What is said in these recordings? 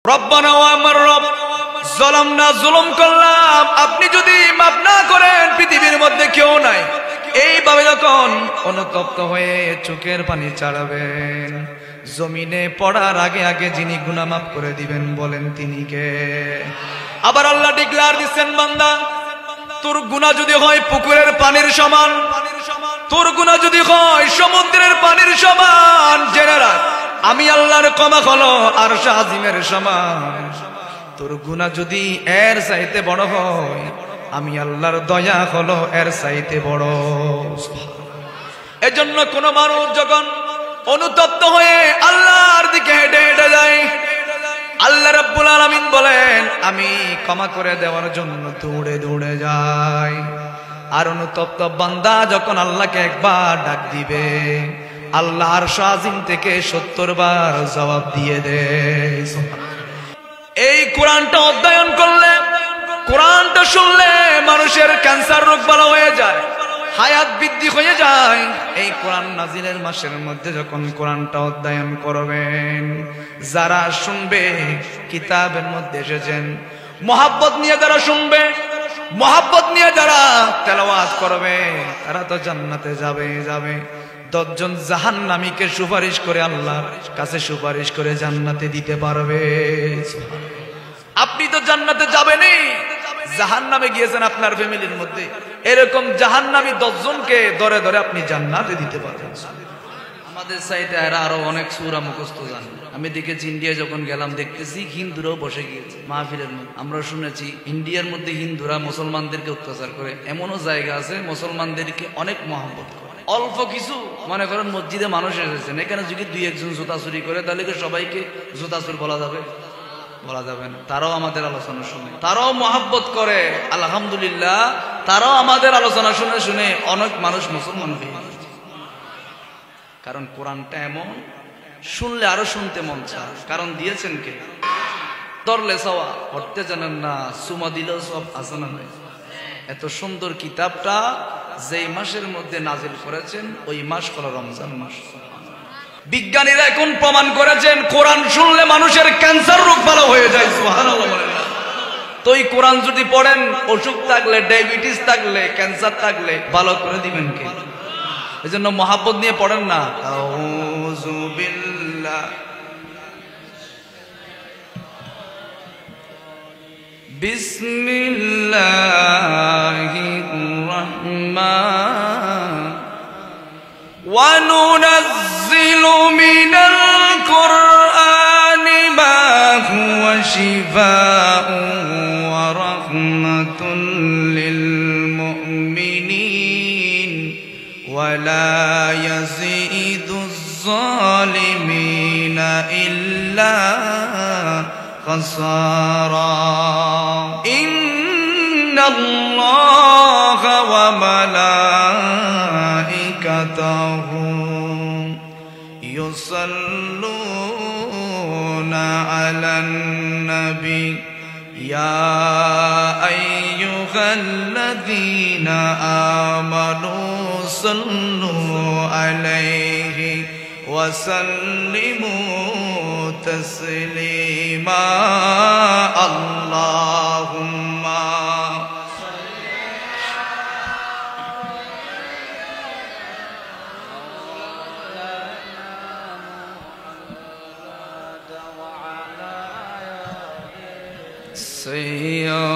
রব্বানা ওয়া আমার রব যালামনা জুলুম করলাম, আপনি যদি মাফ না করেন পৃথিবীর মধ্যে কেউ নাই। এইভাবে যখন অনুতপ্ত হয়ে চোখের পানি ছাড়াবেন, জমিনে পড়ার আগে আগে যিনি গুনাহ মাফ করে দিবেন বলেন তিনি কে? আবার আল্লাহ ডিক্লেয়ার দিচ্ছেন, বান্দা তোর গুনাহ যদি হয় পুকুরের পানির সমান, তোর গুনাহ যদি হয় সমুদ্রের পানির সমান, জেনে রাখ আমি আল্লাহর ক্ষমা হলো আরশ আজিমের সমান। তোর গুনাহ যদি এর চাইতে বড় হয়, আমি আল্লাহর দয়া হলো এর চাইতে বড়। এজন্য কোন মানুষ যখন অনুতপ্ত হয়ে আল্লাহর দিকে হেঁটে হেঁটে যায়, আল্লাহ রাব্বুল আলামিন বলেন আমি ক্ষমা করে দেওয়ার জন্য দৌড়ে দৌড়ে যাই। আর অনুতপ্ত বান্দা যখন আল্লাহকে একবার ডাক দিবে, আল্লাহ আরশ আজিম থেকে 70 বার জবাব দিয়ে দেয়। এই কোরআনটা অধ্যয়ন করলে, কোরআনটা শুনলে মানুষের ক্যান্সার রোগ ভালো হয়ে যায়, হায়াত বৃদ্ধি হয়ে যায়। এই কোরআন নাজিলের মাসের মধ্যে যখন কোরআনটা অধ্যয়ন করবেন, যারা শুনবে কিতাবের মধ্যে এসেছেন মহাব্বত নিয়ে যারা শুনবে, মহাব্বত নিয়ে যারা তেলাওয়াত করবে, তারা তো জান্নাতে যাবে। 10 জন জাহান্নামীকে সুপারিশ করে আল্লাহর কাছে সুপারিশ করে জান্নাতে দিতে পারবে। আপনি তো জান্নাতে যাবেনই, জাহান্নামে গিয়েছেন আপনার ফ্যামিলির মধ্যে, এরকম জাহান্নামী 10 জনকে ধরে ধরে আপনি জান্নাতে দিতে পারবেন। আমাদের সাইডে এরা আরো অনেক সূরা মুখস্থ জানে। আমি দেখেছি ইন্ডিয়া যখন গেলাম, দেখতেছি হিন্দুরাও বসে গিয়েছে মাহফিলের মধ্যে। আমরা শুনেছি ইন্ডিয়ার মধ্যে হিন্দুরা মুসলমানদেরকে অত্যাচার করে, এমনও জায়গা আছে মুসলমানদেরকে অনেক মহব্বত করে। অল্প কিছু মনে করেন মসজিদে মানুষ এসেছেন, এখানে যদি 2-1 জন জুতা চুরি করে, তাহলে কি সবাইকে জুতা চুর বলা যাবে? বলা যাবে না। তারাও আমাদের আলোচনা শুনে, তারাও মহব্বত করে। আলহামদুলিল্লাহ, তারাও আমাদের আলোচনা শুনে শুনে অনেক মানুষ মুসলমান হয়ে গেছে। কারণ কোরআনটা এমন, শুনলে আরো শুনতে মন চায়। কারণ দিয়েছেন কে? ধরলে সওয়া, পড়তে জানেন না, সুমা দিলেও সব আছে না নাই? এত সুন্দর কিতাবটা যেই মাসের মধ্যে নাজিল করেছেন, ওই মাস হলো রমজান মাস। বিজ্ঞানীরা এখন প্রমাণ করেছেন কোরআন শুনলে মানুষের ক্যান্সার রোগ ভালো হয়ে যায়। সুবহানাল্লাহ। তো এই কোরআন যদি পড়েন, অসুখ থাকলে, ডায়াবেটিস থাকলে, ক্যান্সার থাকলে ভালো করে দিবেন কে? এজন্য মহব্বত নিয়ে পড়েন না। আউযু বিল্লাহ বিসমিল্লাহির রাহমান ওয়া নুনাজ্জিলু মিনাল কুরআনি মা হুয়া শিফাউন ওয়া রাহমাতুল লিল মুমিনিন ওয়া লা ইয়াজিদুজ যালিমিনা ইল্লা খাসারা। ইন্নাল্লাহা ওয়া মালাইকাতাহু ইউসাল্লুনা আলান নবী ইয়া আইয়ুহাল্লাযীনা আমানু সাল্লু আলাইহি ওয়া সাল্লিমু তাসলিমা। আল্লাহুম্মা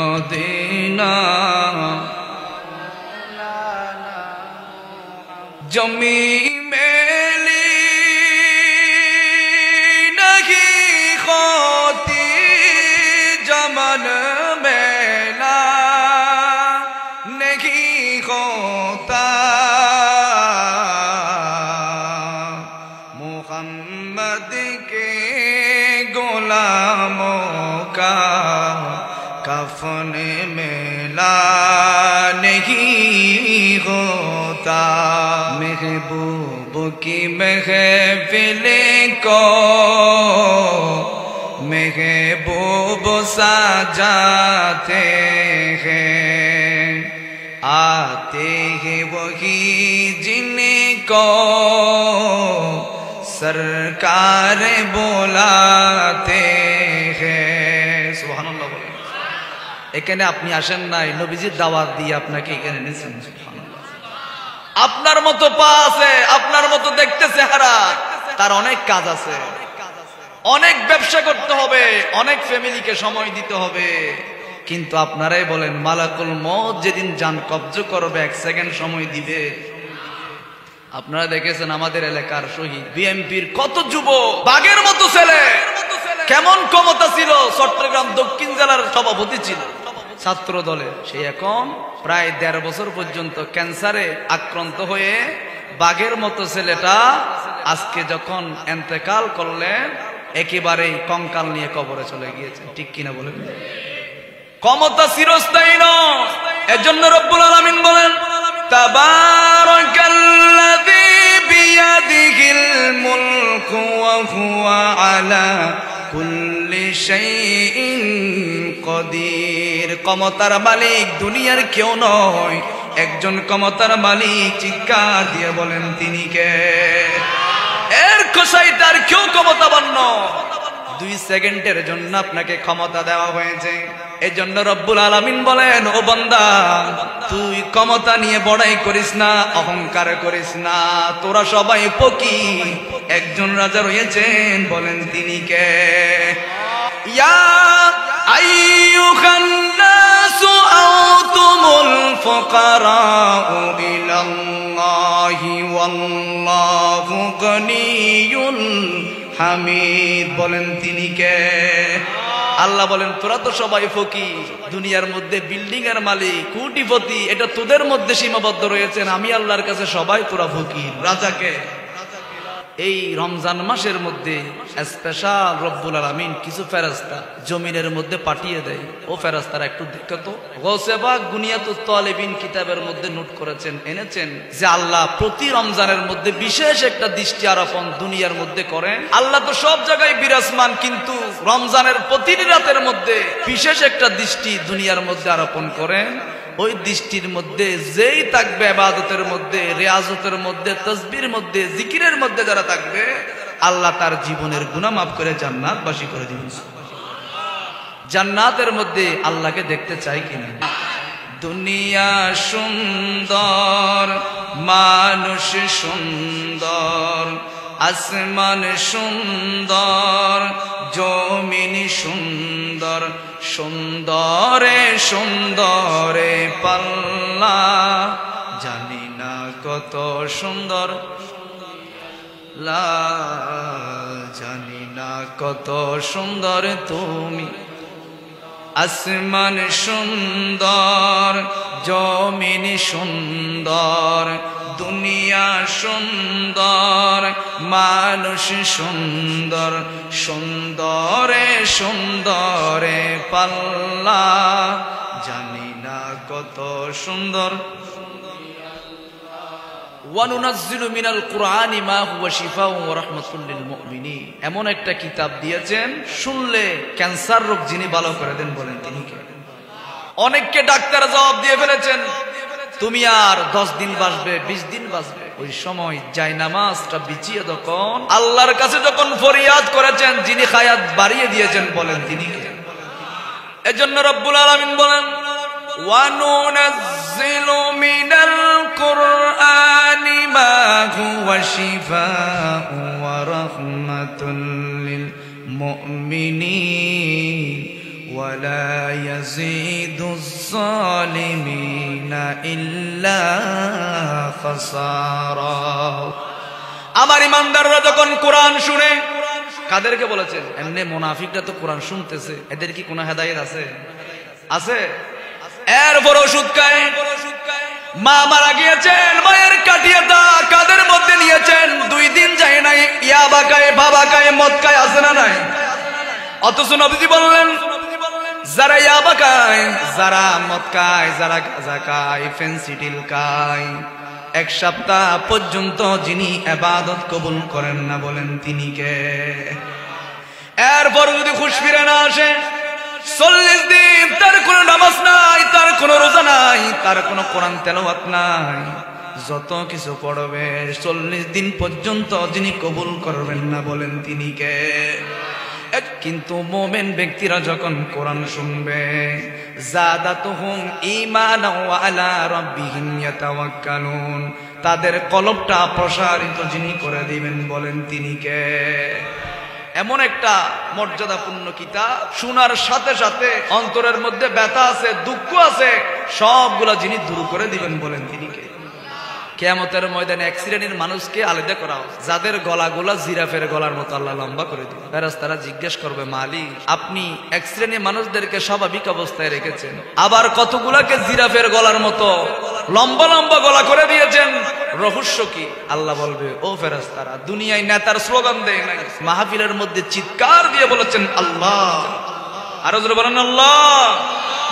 সাইয়্যিদিনা জমি মেলি নহি খোতি জমন মেলা নহি খোতা মুহাম্মদ के गुलामों का कफन मेला नहीं होता। महबूब की महफिल को महबूब सजाते हैं, आते हैं वही जिनको सरकार बुलाते हैं। এখানে আপনি আসেন নাই, নবীজির দাওয়াত দিয়ে আপনাকে এখানে এনেছেন। আপনার মতো পা আছে, আপনার মতো দেখতে চেহারা, তার অনেক কাজ আছে, অনেক ব্যবসা করতে হবে, অনেক ফ্যামিলিকে সময় দিতে হবে। কিন্তু আপনারাই বলেন মালাকুল মউত যেদিন জান কবজ করবে 1 সেকেন্ড সময় দিবে। আপনারা দেখেছেন আমাদের এলাকার শহীদ বিএনপির কত যুবক, বাঘের মতো ছেলে, কেমন ক্ষমতা ছিল, চট্টগ্রাম দক্ষিণ জেলার সভাপতি ছিল ছাত্র দলের। সে এখন প্রায় 1.5 বছর পর্যন্ত ক্যান্সারে আক্রান্ত হয়ে বাঘের মতো ছেলেটা আজকে যখন ইন্তেকাল করলেন একেবারেই কঙ্কাল নিয়ে কবরে চলে গিয়েছে। ঠিক কিনা বলেন? ক্ষমতা চিরস্থায়ী নয়। এজন্য রব্বুল আলামিন বলেন তাবারাকাল্লাযী বিয়াদিহিল মুলকু ওয়া হুয়া আলা কুল্লি শাইইন কদির। ক্ষমতার মালিক দুনিয়ার কেউ নয়, একজন ক্ষমতার মালিক। চিৎকার দিয়ে বলেন তিনি কে? এর কসাইটার কেউ ক্ষমতাবান নয়। 2 সেকেন্ডের জন্য আপনাকে ক্ষমতা দেওয়া হয়েছে। এজন্য রব্বুল আলামিন বলেন ও বান্দা তুই ক্ষমতা নিয়ে বড়াই করিস না, অহংকার করিস না, তোরা সবাই ফকির। একজন রাজা রয়েছেন, বলেন তিনি কে? ইয়া আইয়ুহান নাসু আনতুমুল ফুকারাউ ইলাল্লাহি ওয়াল্লাহু গনিয়ুল হামিদ। বলেন তিনি কে? আল্লাহ বলেন তোরা তো সবাই ফকির, দুনিয়ার মধ্যে বিল্ডিং এর মালিক, কোটিপতি, এটা তোদের মধ্যে সীমাবদ্ধ রয়েছেন। আমি আল্লাহর কাছে সবাই তোরা ফকির। রাজাকে এই রমজান মাসের মধ্যে স্পেশাল রব্বুল আলামিন কিছু ফেরেশতা জমিনের মধ্যে পাঠিয়ে দেয়। ও ফেরেশতারা একটু দেখো তো, গৌসে পাক গুনিয়াতুত তালিবিন কিতাবের মধ্যে নোট করেছেন, এনেছেন যে আল্লাহ প্রতি রমজানের মধ্যে বিশেষ একটা দৃষ্টি আরোপণ দুনিয়ার মধ্যে করেন। আল্লাহ তো সব জায়গায় বিরাজমান, কিন্তু রমজানের প্রতিটি রাতের মধ্যে বিশেষ একটা দৃষ্টি দুনিয়ার মধ্যে আরোপণ করেন। ওই দৃষ্টির মধ্যে যেই থাকবে ইবাদতের মধ্যে, রিয়াজতের মধ্যে, তাসবিহের মধ্যে, জিকিরের মধ্যে যারা থাকবে আল্লাহ তার জীবনের গুনাহ মাফ করে জান্নাতবাসী করে দিবেন। জান্নাতের মধ্যে আল্লাহকে দেখতে চাই কিনা? দুনিয়া সুন্দর, মানুষ সুন্দর, আসমান সুন্দর, জমিন সুন্দর, সুন্দরে সুন্দরে পাল্লা, জানি না কত সুন্দর, জানি না কত সুন্দর তুমি। আসমান সুন্দর, জমিন সুন্দর, দুনিয়া সুন্দর, মানুষ সুন্দর, সুন্দরে সুন্দরে পাল্লা, জানি না কত সুন্দর। ওয়ানুনাজ্জিলু মিনাল কুরআনি মা হুয়া শিফাউন ওয়া রাহমাতুল লিল মুমিনিন। এমন একটা কিতাব দিয়েছেন শুনলে ক্যান্সার রোগ যিনি ভালো করে দেন, বলেন তিনি কে? অনেককে ডাক্তার জবাব দিয়ে ফেলেছেন তুমি আর 10 দিন বাঁচবে, 20 দিন বাঁচবে। ওই সময় জায়নামাজটা বিছিয়ে যখন আল্লাহর কাছে যখন ফরিয়াদ করেছেন, যিনি হায়াত বাড়িয়ে দিয়েছেন, বলেন তিনি কে? এজন্য রব্বুল আলামিন বলেন ওয়ানুনাজ্জিলু মিনাল কুরআনি মা হুয়া শিফাউন ওয়া রাহমাতুল লিল মুমিনিন ওয়া লা ইয়াজিদুজ জালিমিনা ইল্লা খাসারা। আমার ইমানদাররা যখন কোরআন শুনে, কাদেরকে বলেছেন? এমনি মুনাফিকরা তো কোরআন শুনতেছে, এদের কি কোনো হেদায়েত আছে? আছে? এরপর ওষুধ খায়। মা মারা গিয়েছেন, মায়ের কাটিয়েটা কাদের মধ্যে নিয়েছেন? 2 দিন যায় নাই, ইয়াবা খায়, বাবা খায়, মদ খায়, আছে না নাই? অথচ নবীজি বললেন যারা ইয়াবা খায়, যারা মদ খায়, যারা গাঁজা খায়, ফেন্সিডিল খায়, 1 সপ্তাহ পর্যন্ত যিনি ইবাদত কবুল করেন না, বলেন তিনি কে? এরপর যদি হুঁশ ফিরে না আসে, 40 দিন তার কোনো নামাজ নাই, তার কোনো রোজা নাই, তার কোনো কোরআন তেলাওয়াত নাই, যত কিছু পড়বে 40 দিন পর্যন্ত যিনি কবুল করবেন না, বলেন তিনি কে? কিন্তু মুমিন ব্যক্তিরা যখন কোরআন শুনবে যাদাতুহুম ঈমানাও ওয়া আলা রাব্বিহিম ইয়াতাওয়াক্কালুন, তাদের কলবটা প্রসারিত যিনি করে দিবেন বলেন তিনি কে? এমন একটা মর্যাদাপূর্ণ কিতাব, শোনার সাথে সাথে অন্তরের মধ্যে ব্যথা আছে, দুঃখ আছে, সবগুলা যিনি দূর করে দিবেন বলেন তিনি কে? কিয়ামতের ময়দানে এক শ্রেণীর মানুষকে আলাদা করা হবে, যাদের গলাগুলা জিরাফের গলার মতো আল্লাহ লম্বা করে দিবেন। ফেরেশতারা জিজ্ঞেস করবে, মালিক আপনি এক শ্রেণীর মানুষদেরকে স্বাভাবিক অবস্থায় রেখেছেন, আবার কতগুলাকে জিরাফের গলার মতো লম্বা লম্বা গলা করে দিয়েছেন, রহস্য কি? আল্লাহ বলবে, ও ফেরেশতারা, দুনিয়ায় নেতার স্লোগান দেয় নাই, মাহফিলের মধ্যে চিৎকার দিয়ে বলেছেন আল্লাহ। আরো জোরে বলেন আল্লাহ,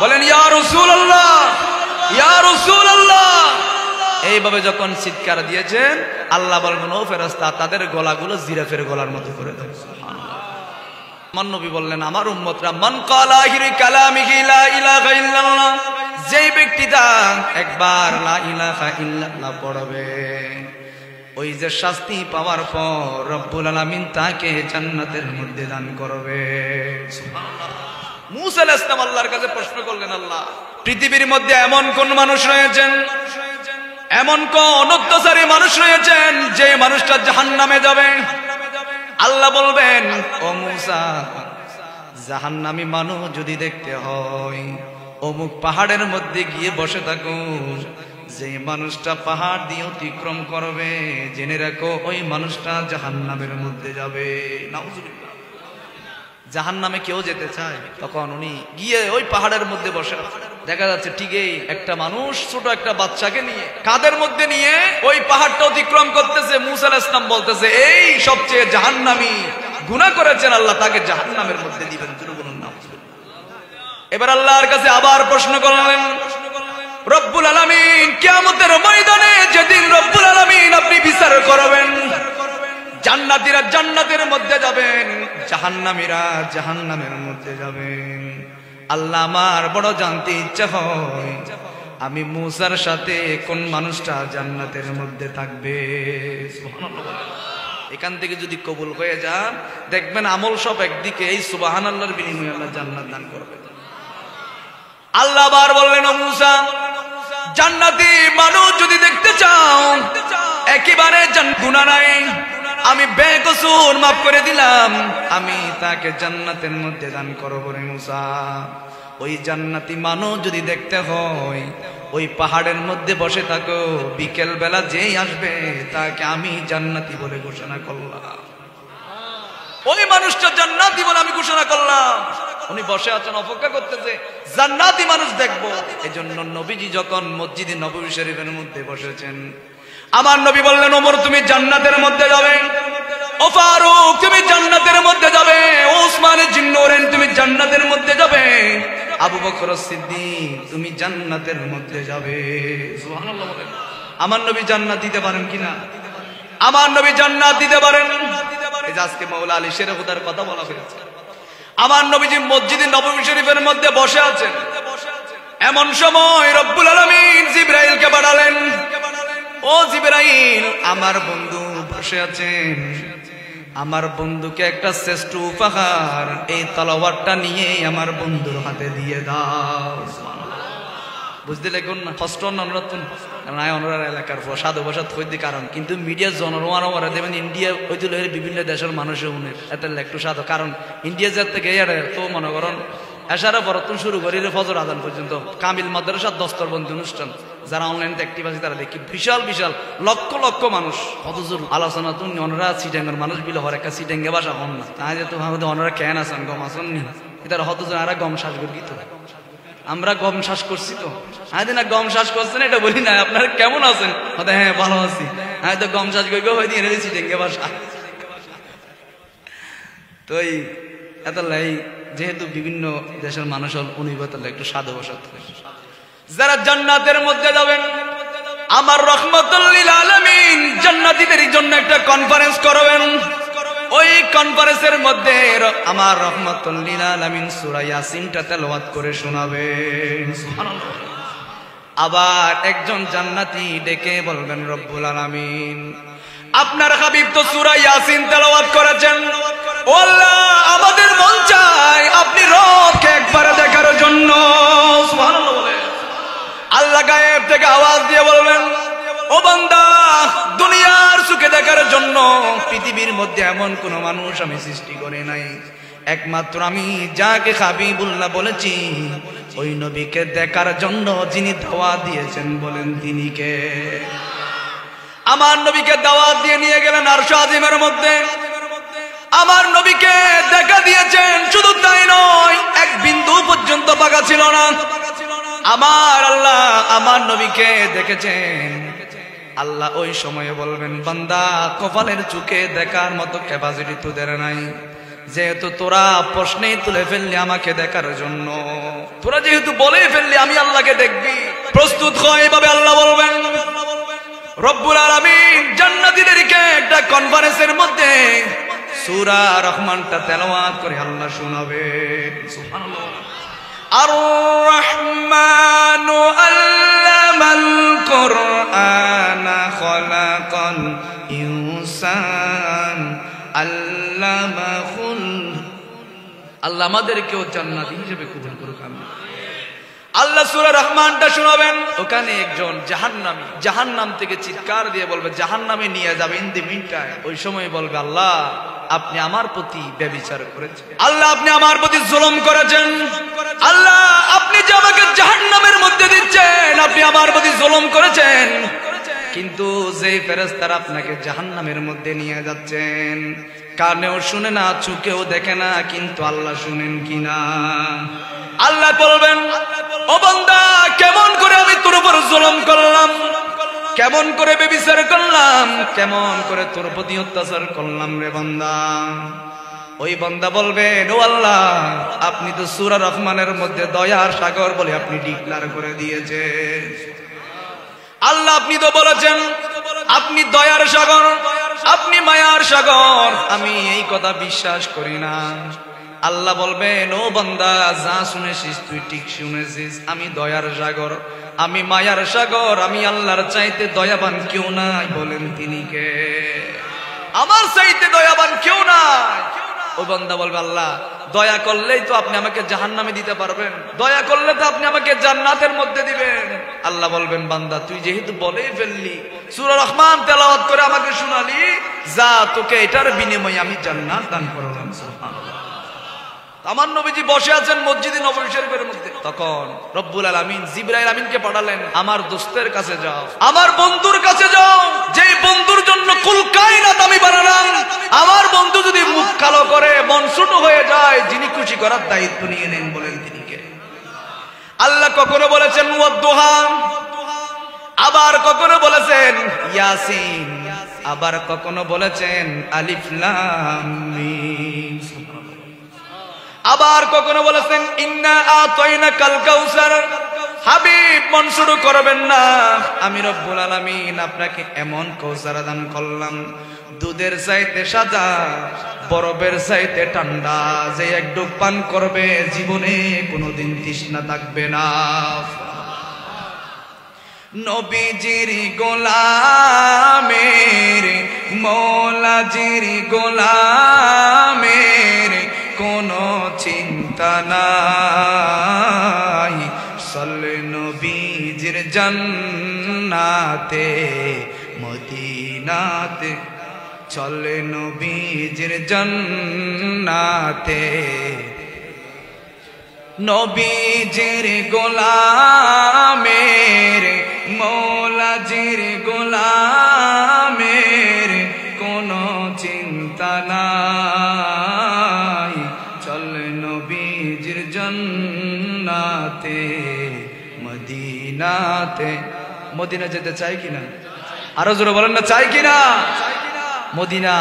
বলেন ইয়া রাসূলুল্লাহ, ইয়া রাসূলুল্লাহ। এইভাবে যখন চিৎকার দিয়েছেন আল্লাহ বলবেন, ও ফেরেশতা, তাদের গলাগুলো জিরাফের গলার মতো করে দেন। আমার নবী বললেন, আমার উম্মতরা মান ক্বালা আখিরি কালামিহি লা ইলাহা ইল্লাল্লাহ, যেই ব্যক্তিটা একবার লা ইলাহা ইল্লাল্লাহ পড়বে, ওই যে শাস্তি পাওয়ার পর রব্বুল আলামিন তাকে জান্নাতের মধ্যে দান করবে। সুবহানাল্লাহ। মূসা আলাইহিস সালাম আল্লাহর কাছে প্রশ্ন করলেন, আল্লাহ পৃথিবীর মধ্যে এমন কোন মানুষ রয়েছেন, এমন কোন অত্যাচারী মানুষ রয়েছেন যে মানুষটা জাহান্নামে যাবে? আল্লাহ বলবেন, ও মূসা, জাহান্নামী মানুষ যদি দেখতে হয় অমুক পাহাড়ের মধ্যে গিয়ে বসে থাকো, যে মানুষটা পাহাড় দিয়ে অতিক্রম করবে জেনে রাখো ওই মানুষটা জাহান্নামের মধ্যে যাবে। নাউজুবিল্লাহ। জাহান্নামে কেউ যেতে চায়, তখন উনি গিয়ে ওই পাহাড়ের মধ্যে বসে আছে। দেখা যাচ্ছে ঠিকই একটা মানুষ ছোট একটা বাচ্চাকে নিয়ে কাঁধের মধ্যে নিয়ে ওই পাহাড়টা অতিক্রম করতেছে। মূসা আলাইহিস সালাম বলতেছে, এই সবচেয়ে জাহান্নামী গুনাহ করেছেন, আল্লাহ তাকে জাহান্নামের মধ্যে দিবেন। এবার আল্লাহর কাছে আবার প্রশ্ন করলেন, রব্বুল আলামিন কিয়ামতের ময়দানে যেদিন রব্বুল আলামিন আপনি বিচার করবেন, জান্নাতীরা জান্নাতের মধ্যে যাবেন, জাহান্নামীরা জাহান্নামের মধ্যে যাবেন। আল্লাহ আমার বড় জানতে ইচ্ছা হয়, আমি মূসার সাথে কোন মানুষটা জান্নাতের মধ্যে থাকবে। সুবহানাল্লাহ। এখান থেকে যদি কবুল হয়ে যান, দেখবেন আমল সব একদিকে, এই সুবহানাল্লাহর বিনিময়ে আল্লাহ জান্নাত দান করবে। আল্লাহ আবার বললেন, ও মূসা, জান্নাতি মানুষ যদি দেখতে চাও, একেবারে গুনাহ নাই, আমি বেকসুর মাফ করে দিলাম, আমি তাকে জান্নাতের মধ্যে দান করব রে মূসা। ওই জান্নাতি মানুষ যদি দেখতে হয়, ওই পাহাড়ের মধ্যে বসে থাকো, বিকেল বেলা যেই আসবে তাকে আমি জান্নাতি বলে ঘোষণা করলাম। ওই মানুষটা জান্নাতি বলে আমি ঘোষণা করলাম। উনি বসে আছেন, অপেক্ষা করতেছে, জান্নাতি মানুষ দেখবো। এজন্য নবীজি যখন মসজিদে নববী শরীফের মধ্যে বসেছেন, আমার নবী বললেন, ওমর তুমি জান্নাতের মধ্যে যাবে, ও ফারুক তুমি জান্নাতের মধ্যে যাবে, ও উসমান জিন্নুরেন তুমি জান্নাতের মধ্যে যাবে, আবু বকর সিদ্দিক তুমি জান্নাতের মধ্যে যাবে। সুবহানাল্লাহ বলেন। আমার নবী জান্নাত দিতে পারেন কিনা? আমার নবী জান্নাত দিতে পারেন। এই যে আজকে মাওলা আলী শেরে খুদার কথা বলা হয়েছে, আমার নবীজি মসজিদে নববী শরীফের মধ্যে বসে আছেন। এমন সময় রব্বুল আলামিন জিবরাইলকে পাঠালেন, ও জিবরাইল, আমার বন্ধু বসে আছেন, আমার বন্ধুকে একটা শ্রেষ্ঠ উপহার, এই তলোয়ারটা নিয়ে আমার বন্ধুর হাতে দিয়ে দাও। বুঝতে লেগুন না, কষ্ট নতুন নাই অনরার এলাকার সাধু ভাষা থইতে কারণ, কিন্তু মিডিয়া জনরা দেবেন ইন্ডিয়া হইতে বিভিন্ন দেশের মানুষের উনি এত একটু সাধু, কারণ ইন্ডিয়া যার থেকে তো মনে করেন এসারা বরতন শুরু করি ফজর আজান পর্যন্ত কামিল মাদ্রাসার দস্তরবন্দি অনুষ্ঠান, যারা অনলাইনে অ্যাক্টিভ আছে তারা দেখি বিশাল বিশাল লক্ষ লক্ষ মানুষ, অথচুর আলোচনা তো অনরা সিটাঙ্গের মানুষ বিলে হর একটা সিটাঙ্গে বাসা হন না, তাই যে তোমাদের অনরা কেন আছেন গম আসেন নি, তারা হতজন আর গম শ্বাস করি তো আমরা গম শ্বাস করছি তো, আমি না গম শ্বাস করছেন এটা বলি না, আপনারা কেমন আছেন? হ্যাঁ ভালো আছি, আমি তো গম শ্বাস করি হয়তো এনে সিটাঙ্গে বাসা। তো এই এত লাই যেহেতু বিভিন্ন দেশের মানুষ অনুভূত একটু সাধু বসত, যারা জান্নাতের মধ্যে যাবেন, আমার রহমতুল লিল আলামিন জান্নাতীদের জন্য একটা কনফারেন্স করবেন। ওই কনফারেন্সের মধ্যে আমার রহমতুল লিল আলামিন সূরা ইয়াসিনটা তেলাওয়াত করে শোনাবেন। সুবহানাল্লাহ। আবার একজন জান্নাতি ডেকে বলবেন, রব্বুল আলামিন আপনার হাবিব তো সূরা ইয়াসিন তেলাওয়াত করেছেন, ও আল্লাহ আমাদের মন চায় আপনি রবকে একবার দেখার জন্য। সুবহানাল্লাহ বলে আল্লাহ গায়েব থেকে আওয়াজ দিয়ে বলবেন, ও বান্দা দুনিয়ার সুখে দেখার জন্য পৃথিবীর মধ্যে এমন কোন মানুষ আমি সৃষ্টি করে নাই, একমাত্র আমি যাকে হাবিবুল্লাহ বলেছি ওই নবীকে দেখার জন্য যিনি দাওয়াত দিয়েছেন বলেন তিনি কে? আমার নবীকে দাওয়াত দিয়ে নিয়ে গেলেন আরশ আজিমের মধ্যে, আমার নবীকে দেখা দিয়েছেন। শুধু তাই নয়, এক বিন্দু পর্যন্ত বাঁকা ছিল না। আমার আল্লাহ আমার নবীকে দেখেছেন। আল্লাহ ওই সময়ে বলবেন, বান্দা কপালের চুকে দেখার মতো ক্যাপাসিটি তোদের নাই, যেহেতু তোরা প্রশ্নেই তুলে ফেললি আমাকে দেখার জন্য, তোরা যেহেতু বলে ফেললি আমি আল্লাহকে দেখবি, প্রস্তুত হয়। এভাবে আল্লাহ বলবেন, রব্বুল আলামিন জান্নাতীদেরকে একটা কনফারেন্সের মধ্যে সূরা রহমানটা তেলাওয়াত করে আল্লাহ শোনাবে। সুবহানাল্লাহ। আর রহমানু আল্লামাল কুরআনা খালাকাল ইনসান আল্লামাহুল। আল্লাহ আমাদেরকেও জান্নাতি হিসেবে কবুল করুক। আল্লাহ সূরা রহমানটা শোনাবেন, ওখানে একজন জাহান্নামী জাহান্নাম থেকে চিৎকার দিয়ে বলবে জাহান্নামে নিয়ে যাবে। ইন দি মিন টাইম ওই সময় বলবে, আল্লাহ আপনি আমার প্রতি ব্যভিচার করেছেন, আল্লাহ আপনি আমার প্রতি জুলুম করেছেন, আল্লাহ আপনি যে আমাকে জাহান্নামের মধ্যে দিচ্ছেন আপনি আমার প্রতি জুলুম করেছেন। কিন্তু যে ফেরেশতারা আপনাকে জাহান্নামের মধ্যে নিয়ে যাচ্ছেন কানেও শুনে না, চোখেও দেখে না, কিন্তু আল্লাহ শুনেন কিনা? আল্লাহ বলবেন, ও বান্দা কেমন করে আমি তোর উপর জুলুম করলাম, কেমন করে ব্যভিচার করলাম, কেমন করে তোর প্রতি অত্যাচার করলাম রে বান্দা। ওই বান্দা বলবেন, ও আল্লাহ আপনি তো সূরা রহমানের মধ্যে দয়ার সাগর বলে আপনি ডিক্লার করে দিয়েছেন। আল্লাহ আপনি তো বলেছেন আপনি দয়ার সাগর, আপনি মায়ার সাগর, আমি এই কথা বিশ্বাস করি না। আল্লাহ বলবেন, ও বান্দা যা শুনেছিস তুই ঠিক শুনেছিস, আমি দয়ার সাগর, আমি মায়ার সাগর, আমি আল্লাহর চাইতে দয়াবান কেউ নাই। বলেন তিনি কে? আমার চাইতে দয়াবান কেউ নাই। ও বান্দা বলবে, আল্লাহ দয়া করলেই তো আপনি আমাকে জাহান্নামে দিতে পারবেন, দয়া করলে তো আপনি আমাকে জান্নাতের মধ্যে দিবেন। আল্লাহ বলবেন, বান্দা তুই যেহেতু বলেই ফেললি, সূরা রহমান তেলাওয়াত করে আমাকে শোনালি, যা তোকে এটার বিনিময়ে আমি জান্নাত দান করলাম। সুবহানাল্লাহ। আমার নবীজি বসে আছেন মসজিদে নববী শরীফের মধ্যে, তখন রব্বুল আলামিন জিবরাইল আমিনকে পাঠালেন, আমার দোস্তের কাছে যাও, আমার বন্ধুর কাছে যাও, যেই বন্ধুর জন্য কুল কায়নাত আমি বানালাম, আমার বন্ধু যদি মুখ কালো করে মন ছোট হয়ে যায়, যিনি খুশি করার দায়িত্ব নিয়ে নেন। বলেন তিনি কে? আল্লাহ কখনো বলেছেন ওয়াদুহা, আবার কখনো বলেছেন ইয়াসিন, আবার কখনো বলেছেন আলিফ লাম মিম, আবার কখনো বলেছেন ইন্না আতাইনাকাল কাউসার। হাবিব মন শুরু করবেন না, আমি রব্বুল আলামিন আপনাকে এমন কাউসার দান করলাম, দুধের চাইতে সাদা, বরফের চাইতে ঠান্ডা, যে এক ডুব পান করবে জীবনে কোনোদিন তৃষ্ণা থাকবে না। নবীজির গোলামের, মৌলাজির গোলামের কোনো চিন্তা নাই, চলে নবীজির জান্নাতে মদিনাতে, চলে নবীজির জান্নাতে। নবীজির গোলামের, মৌলাজির গোলামের কোনো চিন্তা নাই, চলে নবীজির জান্নাতে মদিনাতে। মদিনা যেতে চাই কিনা? আরো জোরে বলেন না, চাই কিনা? মদিনা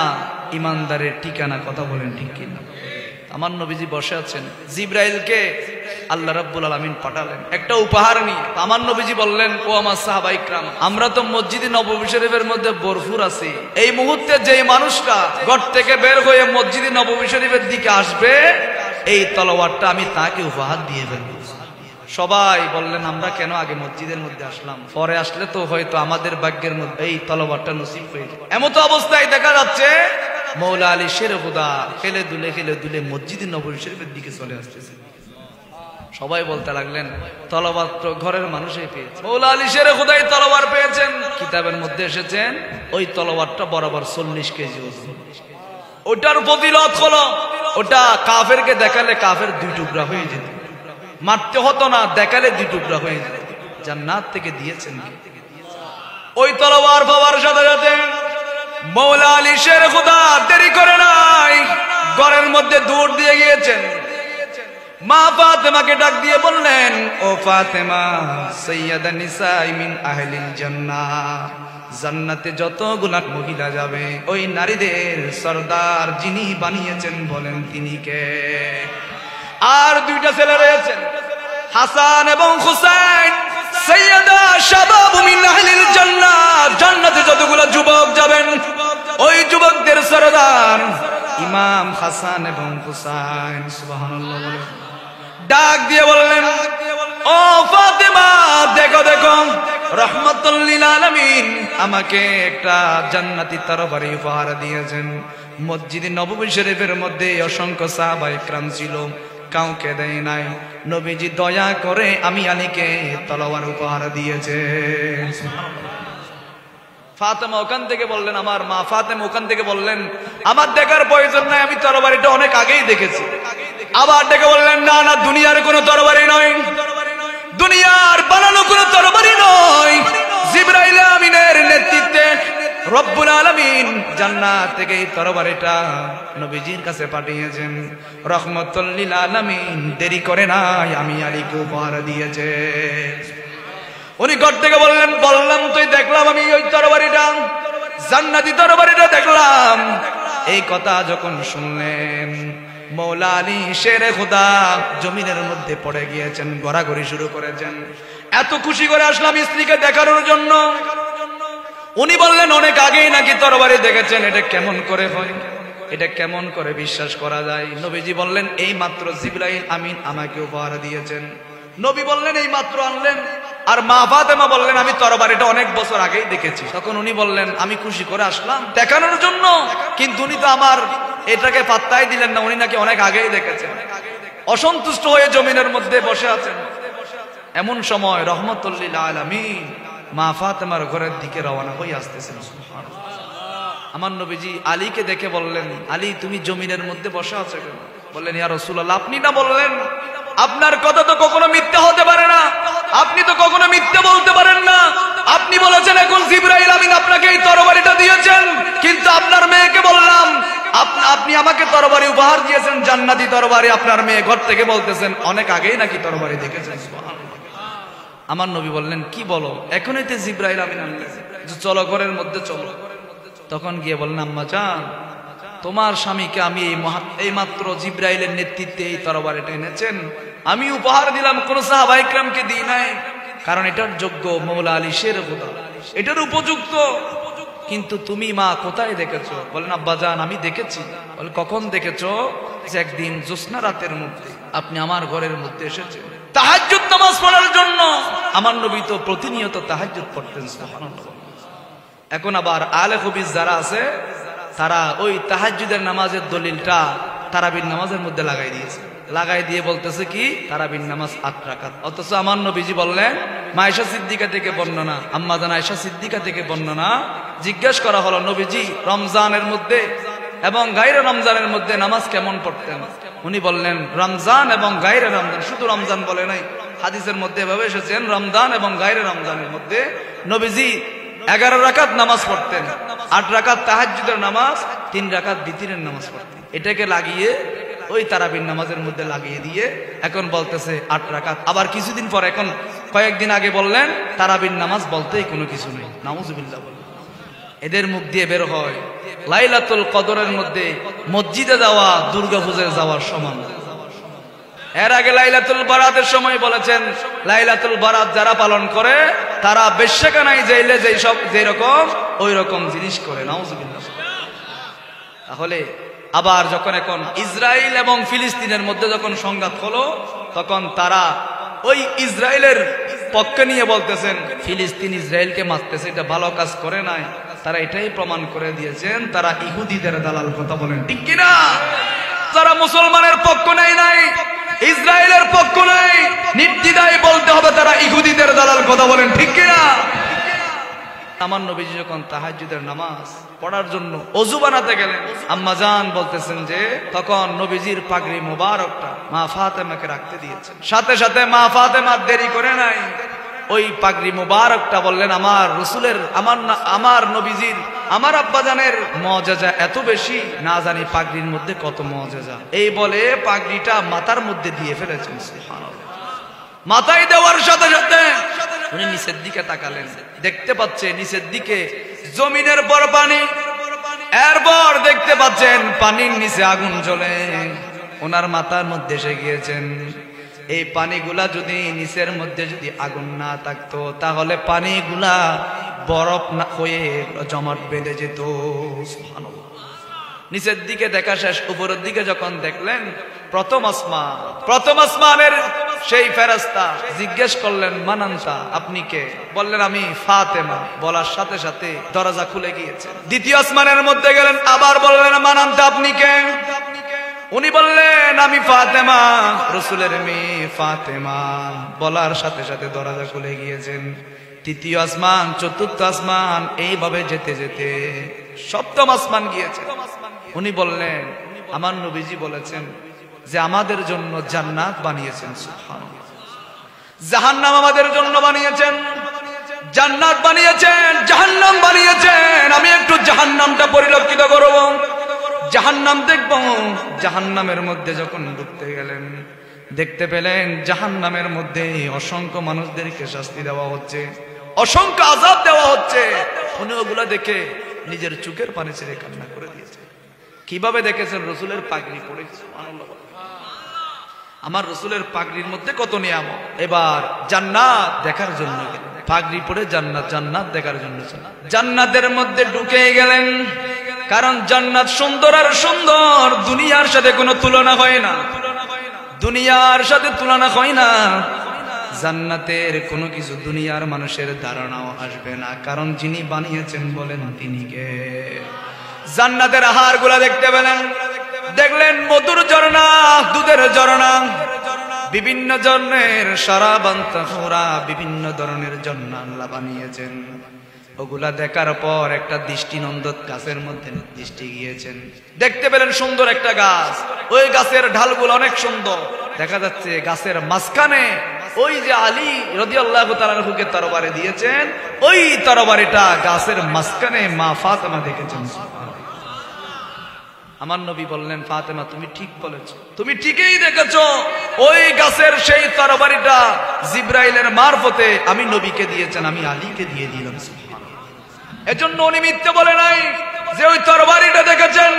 ইমানদারের ঠিকানা, কথা বলেন ঠিক কিনা? আমার নবীজি বসে আছেন, জিবরাইলকে আল্লাহ রাব্বুল আলামিন পাঠালেন একটা উপহার নিয়ে। আমার নবীজি বললেন, ও আমার সাহাবা ইকরাম, আমরা তো মসজিদে নববী শরীফের মধ্যে ভরপুর আছি, এই মুহূর্তে যে মানুষটা ঘর থেকে বের হয়ে মসজিদে নববী শরীফের দিকে আসবে, এই তলোয়ারটা আমি তাকে উপহার দিয়ে ফেলব। সবাই বললেন, আমরা কেন আগে মসজিদের মধ্যে আসলাম, পরে আসলে তো হয়তো আমাদের ভাগ্যের মধ্যে এই তলোয়ারটা নসিব হয়ে যায়। এমন তো অবস্থায় দেখা যাচ্ছে মৌলা আলী শের খুদা খেলে দুলে মসজিদে নববী শরীফের দিকে চলে আসতেছে। সবাই বলতে লাগলেন তলোয়ার তো ঘরের মানুষই পেয়েছে। মৌলা আলী শের খুদাই তলোয়ার পেয়েছেন। কিতাবের মধ্যে এসেছেন ওই তলোয়ারটা বরাবর 40 কেজি ওজন। ওটার ফজিলত হলো ওটা কাফেরকে দেখালে কাফের 2 টুকরা হয়ে যেত, মারতে হতো না, দেখালে 2 টুকরা হয়ে যেত। জান্নাত থেকে দিয়েছেন ওই তলোয়ার পাওয়ার সাথে সাথে মৌলা আলী শের খুদা দেরি করে নাই, ঘরের মধ্যে দৌড় দিয়ে গিয়েছেন। মা ফাতেমাকে ডাক দিয়ে বললেন, ও ফাতেমা, সাইয়্যিদা নিসাই মিন আহলিল জান্নাহ, জান্নাতে যতগুলো মহিলা যাবে ওই নারীদের সরদার যিনি বানিয়েছেন বলেন তিনি কে? আর 2টা ছেলে রয়েছেন, হাসান এবং হুসাইন, সাইয়্যিদা শাবাব মিন আহলিল জান্নাহ, জান্নাতে যতগুলো যুবক যাবেন ওই যুবকদের সরদার ইমাম হাসান এবং হুসাইন। সুবহানাল্লাহ বলে ডাক দিয়ে বললেন, ও ফাতেমা, দেখো দেখো, রাহমাতুল লিল আলামিন আমাকে একটা জান্নাতি তরবারি উপহার দিয়েছেন। মসজিদে নববী শরীফের মধ্যে অসংখ্য সাহাবায়ে کرام ছিল, কাউকে দেয় নাই। নবীজি দয়া করে আমি আলীকে তলোয়ার উপহার দিয়েছে। ফাতেমা ওখান থেকে বললেন, আমার মা ফাতেমা ওখান থেকে বললেন, আমার দেখার প্রয়োজন নাই, আমি তরবারিটা অনেক আগেই দেখেছি। আবার ডেকে বললেন, না না, দুনিয়ার কোনো তরবারি নয়, দুনিয়ার বানানো কোনো তরবারি নয়, জিবরাইল আমিনের নেতৃত্বে রব্বুল আলামিন জান্নাত থেকে এই তরবারিটা নবীজির কাছে পাঠিয়েছেন। রহমাতুল লিল আলামিন দেরি করে নাই, আমি আলীকে উপহার দিয়েছে। উনি ঘর থেকে বললেন, বললাম তুই, দেখলাম আমি ওই তরবারিটা, জান্নাতি তরবারিটা দেখলাম। এই কথা যখন শুনলেন মৌলা আলী শেরে খুদা জমিনের মধ্যে পড়ে গিয়েছেন, গড়াগড়ি শুরু করেছেন। এত খুশি করে আসলাম স্ত্রীকে দেখানোর জন্য। উনি বললেন, অনেক আগেই নাকি তরবারি দেখেছেন, এটা কেমন করে হয়, এটা কেমন করে বিশ্বাস করা যায়? নবীজি বললেন, এই মাত্র জিবরাইল আমিন আমাকে উপহার দিয়েছেন। নবী বললেন, এই মাত্র আনলেন। আর মা ফাতেমা বললেন, আমি তরবারিটা অনেক বছর আগেই দেখেছি। তখন উনি বললেন, আমি খুশি করে আসলাম দেখানোর জন্য, কিন্তু উনি তো আমার এটাকে পাত্তাই দিলেন না, উনি নাকি অনেক আগেই দেখেছেন। অসন্তুষ্ট হয়ে জমিনের মধ্যে বসে আছেন। এমন সময় রহমাতুল লিল আলামিন মা ফাতেমার ঘরের দিকে রওনা হয়ে আসতেছেন। আমার নবীজি আলীকে দেখে বললেন, আলী তুমি জমিনের মধ্যে বসে আছো কেন? বললেন, ইয়া রাসূলুল্লাহ, আপনি না বললেন আপনার কথা তো কখনো মিথ্যা হতে পারে না, আপনি তো কখনো মিথ্যা বলতে পারেন না। আপনি বলেছেন এখন জিবরাইল আমিন আপনাকে এই তরবারিটা দিয়েছেন, কিন্তু আপনার মেয়েকে বললাম আপনি আমাকে তরবারি উপহার দিয়েছেন, জান্নাতি তরবারি। আপনার মেয়ে ঘর থেকে বলতেছেন অনেক আগেই নাকি তরবারি দেখেছেন। আমার নবী বললেন, কি বলো, এখনই তো জিবরাইল আমিন আনলেন, চলো ঘরের মধ্যে চলো। তখন গিয়ে বললেন, আম্মা জান, তোমার স্বামীকে আমি এই মাত্র জিবরাইলের নেতৃত্বে এই তরবারিটা এনেছেন, আমি উপহার দিলাম, কোন সাহাবায়ে কেরামকে দিই নাই, কারণ এটার যোগ্য মৌলা আলী শের খুদা, এটার উপযুক্ত। কিন্তু তুমি মা কোথায় দেখেছো? বলেন, আব্বা জান আমি দেখেছি। বলে, কখন দেখেছো? যে একদিন জ্যোৎস্না রাতের মধ্যে আপনি আমার ঘরের মধ্যে এসেছেন তাহাজ্জুদ নামাজ পড়ার জন্য। আমার নবী তো প্রতিনিয়ত তাহাজ্জুদ পড়তেন, সুবহানাল্লাহ। এখন আবার আলে হাদিস যারা আছে তারা ওই তাহাজ্জুদের নামাজের দলিলটা তারাবির নামাজের মধ্যে লাগাই দিয়েছে, লাগাই দিয়ে বলতেছে কি তারাবির নামাজ 8 রাকাত। অথচ আমার নবীজি বললেন, মা আয়েশা সিদ্দিকা থেকে বর্ণনা, আম্মা জান আয়েশা সিদ্দিকা থেকে বর্ণনা, জিজ্ঞেস করা হলো নবীজি রমজানের মধ্যে এবং গায়রে রমজানের মধ্যে নামাজ কেমন পড়তেন? উনি বললেন, রমজান এবং গায়রে রমজান, শুধু রমজান বলে নাই, হাদিসের মধ্যে এভাবে এসেছেন, রমজান এবং গায়রে রমজানের মধ্যে নবীজি 11 রাকাত নামাজ পড়তেন, 8 রাকাত তাহাজ্জুদের নামাজ, 3 রাকাত বিতরের নামাজ পড়তেন। এটাকে লাগিয়ে ওই তারাবির নামাজের মধ্যে লাগিয়ে দিয়ে এখন বলতেছে 8 রাকাত। আবার কিছুদিন পর, এখন কয়েকদিন আগে বললেন তারাবির নামাজ বলতেই কোনো কিছু নেই। নাউজুবিল্লাহ। এদের মুখ দিয়ে বের হয় লাইলাতুল কদরের মধ্যে মসজিদে যাওয়া দুর্গাপূজায় যাওয়ার সমান। এর আগে লাইলাতুল বারাতের সময় বলেছেন, লাইলাতুল বারাত যারা পালন করে তারা বেশ্যাখানায় যাইলে যেই রকম ওই রকম জিনিস করে। নাউজুবিল্লাহ। তাহলে আবার যখন এখন ইসরায়েল এবং ফিলিস্তিনের মধ্যে যখন সংঘাত হলো, তখন তারা ওই ইসরায়েলের পক্ষে নিয়ে বলতেছেন, ফিলিস্তিন ইসরায়েলকে মারতেছে, এটা ভালো কাজ করে নাই, তারা এটাই প্রমাণ করে দিয়েছেন তারা ইহুদিদের দালাল। কথা বলেন ঠিক কিনা? যারা মুসলমানের পক্ষ নেয় নাই, ইসরায়েলের পক্ষ নেই, নির্দ্বিধায় বলতে হবে তারা ইহুদিদের দালাল। কথা বলেন ঠিক কিনা? আমার নবীজি যখন তাহাজ্জুদের নামাজ পড়ার জন্য ওযু বানাতে গেলেন, আম্মা জান বলতেছেন যে তখন নবীজির পাগড়ি মোবারকটা মা ফাতেমাকে রাখতে দিয়েছেন। সাথে সাথে মা ফাতেমা দেরি করে নাই, ওই পাগড়ি মোবারকটা বললেন আমার রাসূলের, আমার নবীজির, আমার আব্বাজানের মুআজিজা এত বেশি, না জানি পাগড়ির মধ্যে কত মুআজিজা। এই বলে পাগড়িটা মাথার মধ্যে দিয়ে ফেলেছেন। সুবহানাল্লাহ। মাথায় দেওয়ার সাথে সাথে উনি নিচের দিকে তাকালেন, দেখতে পাচ্ছে নিচের দিকে জমিনের পর পানি, এরপর দেখতে পাচ্ছেন পানির নিচে আগুন জ্বলে। ওনার মাথার মধ্যে এসে গিয়েছেন এই পানিগুলা যদি নিচের মধ্যে যদি আগুন না থাকতো তাহলে পানিগুলা বরফ না হয়ে জমাট বেঁধে যেত। সুবহানাল্লাহ। নিচের দিকে দেখা শেষ, উপরের দিকে যখন দেখলেন প্রথম আসমানের সেই ফেরেশতা জিজ্ঞেস করলেন মানান্তা, আপনি কে? বললেন আমি ফাতেমা। বলার সাথে সাথে দরজা খুলে গিয়েছে। দ্বিতীয় আসমানের মধ্যে গেলেন, আবার বললেন মানান্তা, আপনি কে? উনি বললেন আমি ফাতেমা, রাসূলের মেয়ে ফাতেমা। বলার সাথে সাথে দরজা খুলে গিয়েছেন। তৃতীয় আসমান, চতুর্থ আসমান, এইভাবে যেতে যেতে সপ্তম আসমান গিয়েছে। উনি বললেন আমার নবীজি বলেছেন যে আমাদের জন্য জান্নাত বানিয়েছেন। সুবহানাল্লাহ। জাহান্নাম আমাদের জন্য বানিয়েছেন, জান্নাত বানিয়েছেন, জাহান্নাম বানিয়েছেন। আমি একটু জাহান্নামটা পরিলক্ষিত করব, জাহান্নাম দেখব। জাহান্নামের মধ্যে যখন ঢুকতে গেলেন দেখতে পেলেন জাহান্নামের মধ্যে অসংখ্য মানুষদেরকে শাস্তি দেওয়া হচ্ছে, অসংখ্য আযাব দেওয়া হচ্ছে। উনি ওগুলা দেখে নিজের চোখের পানি ছেড়ে কান্না করে দিয়েছে। কিভাবে দেখেছেন? রাসূলের পাগড়ি পরে। সুবহানাল্লাহ। আমার রাসূলের পাগড়ির মধ্যে কত নিয়ামত। এবার জান্নাত দেখার জন্য গেলেন, পাগড়ি পরে জান্নাত দেখার জন্য জান্নাতের মধ্যে ঢুকে গেলেন। কারণ জান্নাত সুন্দর আর সুন্দর, দুনিয়ার সাথে কোনো তুলনা হয় না, দুনিয়ার সাথে তুলনা হয় না। জান্নাতের কোনো কিছু দুনিয়ার মানুষের ধারণাও আসবে না, কারণ যিনি বানিয়েছেন বলেন তিনি কে। জান্নাতের আহারগুলা দেখতে পেলেন, দেখলেন মধুর ঝর্ণা, দুধের ঝর্ণা, বিভিন্ন ধরনের শরাবান্তরা, বিভিন্ন ধরনের ঝর্ণা আল্লাহ বানিয়েছেন। ওগুলা দেখার পর একটা দৃষ্টিনন্দন গাছের মধ্যে দৃষ্টি গিয়েছেন, দেখতে পেলেন সুন্দর একটা গাছ। ওই গাছের ঢালগুলো অনেক সুন্দর দেখা যাচ্ছে। গাছের মাঝখানে ওই যে আলী রাদিয়াল্লাহু তাআলা আনহুকে তরবারি দিয়েছেন, ওই তরবারিটা গাছের মাঝখানে মা ফাতেমা দেখেছেন। আমার নবী বললেন ফাতেমা তুমি ঠিক বলেছো, তুমি ঠিকই দেখেছো। ওই গাছের সেই তরবারিটা জিবরাইলের মারফতে আমি নবীকে দিয়েছেন, আমি আলীকে দিয়ে দিলাম। এজন্য উনি মিথ্যে বলে নাই যে ওই তরবারিটা দেখেছেন।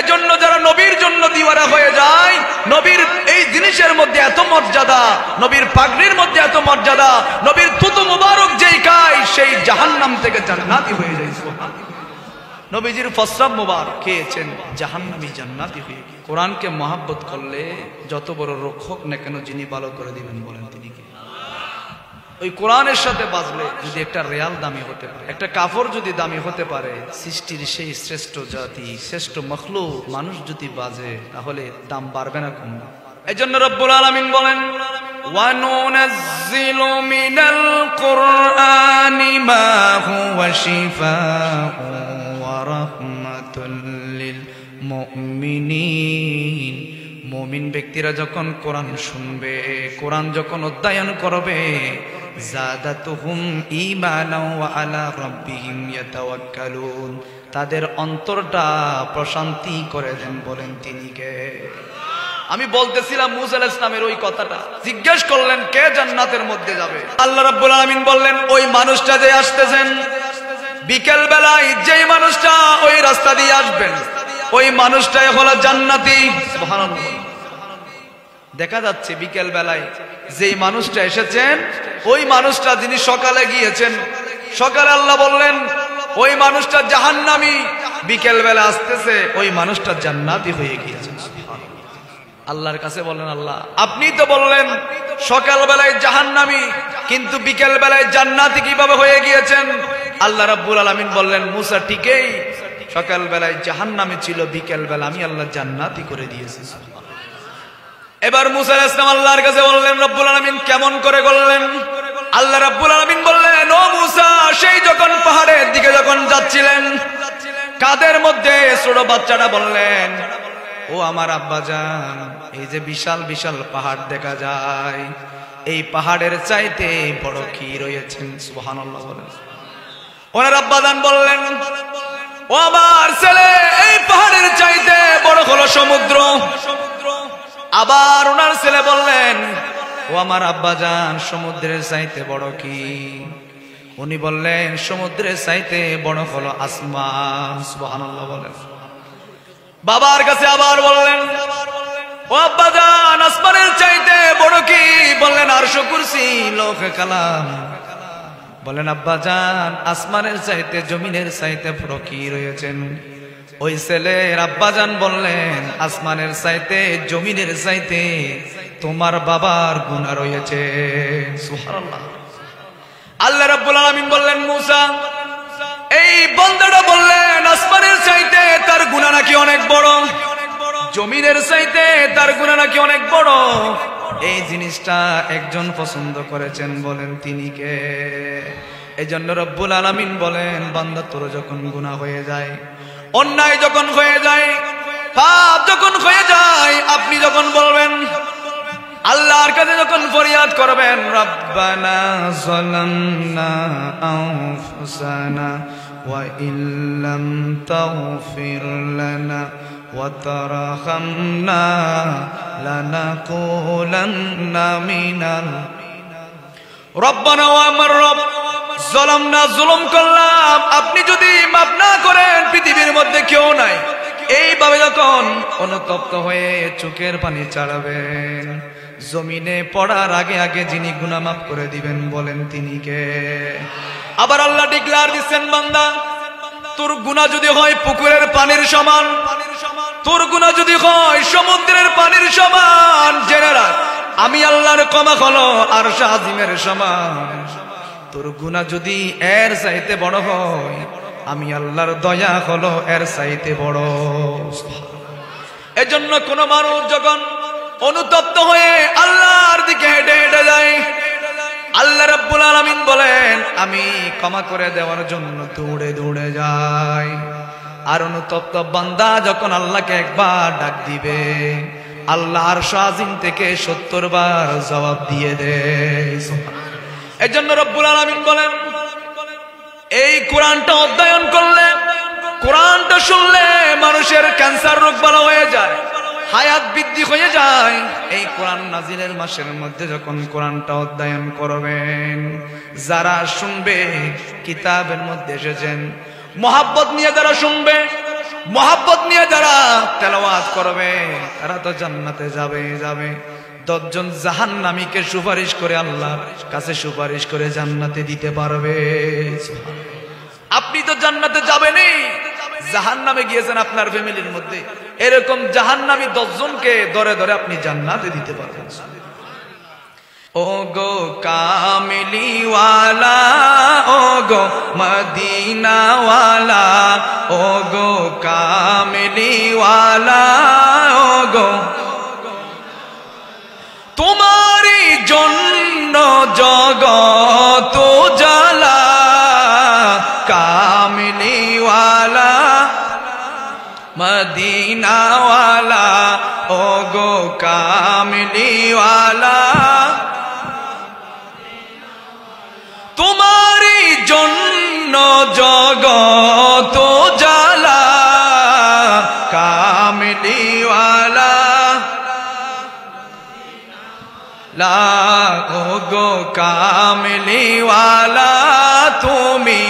এজন্য যারা নবীর জন্য দিওয়ানা হয়ে যায়, নবীর এই জিনিসের মধ্যে এত মর্যাদা, নবীর পাগড়ির মধ্যে এত মর্যাদা, নবীর থুতু মুবারক যেই খায় সেই জাহান্নাম থেকে জান্নাতি হয়ে যায়। সুবহানাল্লাহ। নবীজির ফসরাব মুবারক খেয়েছেন, জাহান্নামী জান্নাতি হয়ে গিয়ে। কোরআনকে মহব্বত করলে যত বড় রক্ষক না কেন যিনি ভালো করে দিবেন বলেন তিনি কে? ওই কোরআনের সাথে বাজলে যদি একটা রিয়াল দামি হতে পারে, একটা কাফর যদি দামি হতে পারে, সৃষ্টির সেই শ্রেষ্ঠ জাতি, শ্রেষ্ঠ মখলুক মানুষ যদি বাজে, তাহলে দাম বাড়বে না কমবে? এজন্য রব্বুল আলামিন বলেন ওয়া নুনাজ্জিলু মিনাল কুরআনি মা হুয়া শিফাউন ওয়া রাহমাতুল লিল মুমিনিন। মুমিন ব্যক্তিরা যখন কোরআন শুনবে, কোরআন যখন অধ্যয়ন করবে, যাদাতুহুম ঈমানাও ওয়া আলা রাব্বিহিম ইয়াতাওয়াক্কালুন, তাদের অন্তরটা প্রশান্তি করে দেন বলেন তিনি কে? আমি বলতেছিলাম মুসা আলাইহিস সালামের ওই কথাটা, জিজ্ঞেস করলেন কে জান্নাতের মধ্যে যাবে? আল্লাহ রাব্বুল আলামিন বললেন ওই মানুষটা যে আসতেছেন বিকেল বেলায়, যেই মানুষটা ওই রাস্তা দিয়ে আসবেন, ওই মানুষটাই হলো জান্নাতি। সুবহানাল্লাহ। দেখা যাচ্ছে বিকেল বেলায় যেই মানুষটা এসেছেন, ওই মানুষটা যিনি সকালে গিয়েছেন, সকালে আল্লাহ বললেন ওই মানুষটা জাহান্নামী, বিকেল বেলা আসতেছে ওই মানুষটা জান্নাতি হয়ে গিয়েছে। আল্লাহর কাছে বললেন আল্লাহ আপনি তো বললেন সকাল বেলায় জাহান্নামী, কিন্তু বিকেল বেলায় জান্নাতি কিভাবে হয়ে গিয়েছেন? আল্লাহ রাব্বুল আলামিন বললেন মুসা ঠিকই সকাল বেলায় জাহান্নামে ছিল, বিকেল বেলা আমি আল্লাহ জান্নাতি করে দিয়েছি। এবার মুসা আলাইহিস সালাম আল্লাহর কাছে বললেন রব্বুল আলামিন কেমন করে করলেন? আল্লাহ রাব্বুল আলামিন বললেন ও মুসা, সেই যখন পাহাড়ের দিকে যখন যাচ্ছিলেন, কাদের মধ্যে ছোট বাচ্চাটা বললেন ও আমার আব্বাজান, এই যে বিশাল বিশাল পাহাড় দেখা যায়, এই পাহাড়ের চাইতে বড় কি রয়েছেন? সুবহানাল্লাহ বলেন। ওনার আব্বাজান বললেন ও আমার ছেলে, এই পাহাড়ের চাইতে বড় হলো সমুদ্র। আবার ওনার ছেলে বললেন ও আমার আব্বাজান, সমুদ্রের চাইতে বড় কি? উনি বললেন সমুদ্রের চাইতে বড় হলো আসমান। সুবহানাল্লাহ বলেন। বাবার কাছে আবার বললেন ও আব্বাজান, আসমানের চাইতে বড় কি? বললেন আরশ কুরসি লৌহে কালাম। বলেন আব্বাজান, আসমানের চাইতে জমিনের চাইতে বড় কি রয়েছেন? ওই ছেলের আব্বাজান বললেন আসমানের চাইতে জমিনের চাইতে তোমার বাবার গুনাহ রয়েছে। সুবহানাল্লাহ। আল্লাহ রাব্বুল আলামিন বললেন মুসা, এই বান্দাটা বললেন আসমানের চাইতে তার গুনাহ নাকি অনেক বড়, জমিনের চাইতে তার গুনাহ নাকি অনেক বড়। এই জিনিসটা একজন পছন্দ করেছেন, বলেন তিনি কে? এই জন্য রব্বুল আলামিন বলেন বান্দা তোর যখন গুনাহ হয়ে যায়, অন্যায় যখন হয়ে যায়, পাপ যখন হয়ে যায়, আপনি যখন বলবেন আল্লাহর কাছে যখন ফরিয়াদ করবেন রব্বানা যালামনা আনফুসানা ওয়া ইল্লাম তাগফির লানা ওয়া তারহামনা লানাকুলান্না মিনাল রব্বানা ওয়া আমার রব যালামনা, জুলুম করলাম, আপনি যদি মাফ না করেন পৃথিবীর মধ্যে কেউ নাই। এইভাবে যখন অনুতপ্ত হয়ে চোখের পানি ছাড়াবেন, জমিনে পড়ার আগে আগে যিনি গুনাহ মাফ করে দিবেন বলেন তিনি কে? আবার আল্লাহ ডিক্লার দিচ্ছেন বান্দা তোর গুনাহ যদি হয় পুকুরের পানির সমান, তোর গুনাহ যদি হয় সমুদ্রের পানির সমান, জেনে রাখ আমি আল্লাহর ক্ষমা হলো আরশ আজিমের সমান। তোর গুনাহ যদি এর চাইতে বড় হয়, আমি আল্লাহর দয়া হলো এর চাইতে বড়। এজন্য কোন মানুষ যখন অনুতপ্ত হয়ে আল্লাহর দিকে হেঁটে হেঁটে যায়, আল্লাহ রাব্বুল আলামিন বলেন আমি ক্ষমা করে দেওয়ার জন্য দৌড়ে দৌড়ে যাই। আর অনুতপ্ত বান্দা যখন আল্লাহকে একবার ডাক দিবে, আল্লাহ আরশ আজিম থেকে 70 বার জবাব দিয়ে দেয়। এজন্য রব্বুল আলামিন বলেন এই কোরআনটা অধ্যয়ন করলে, কোরআনটা শুনলে মানুষের ক্যান্সার রোগ ভালো হয়ে যায়, হায়াত বৃদ্ধি হয়ে যায়। এই কোরআন নাজিলের মাসের মধ্যে যখন কোরআনটা অধ্যয়ন করবেন, যারা শুনবে কিতাবের মধ্যে এসেছেন মহাব্বত নিয়ে যারা শুনবে, মহাব্বত নিয়ে যারা তেলাওয়াত করবে, তারা তো জান্নাতে যাবে। 10 জন জাহান্নামীকে সুপারিশ করে আল্লাহর কাছে সুপারিশ করে জান্নাতে দিতে পারবে। আপনি তো জান্নাতে যাবেনই, জাহান্নামে গিয়েছেন আপনার ফ্যামিলির মধ্যে, এরকম জাহান্নামী 10 জনকে ধরে ধরে আপনি জান্নাতে দিতে পারবেন। ও গো কামিলিওয়ালা, ও গো মদিনাওয়ালা, ও গো কামিলিওয়ালা, ও গো তোমারই জন্য জগত জ্বালা, কামিলিওয়ালা মদিনাওয়ালা, ও গো কামিলিওয়ালা তোমারই জন্য জগত জ্বালা, কামিলিওয়ালা লা, ও গো কামিলিওয়ালা তুমি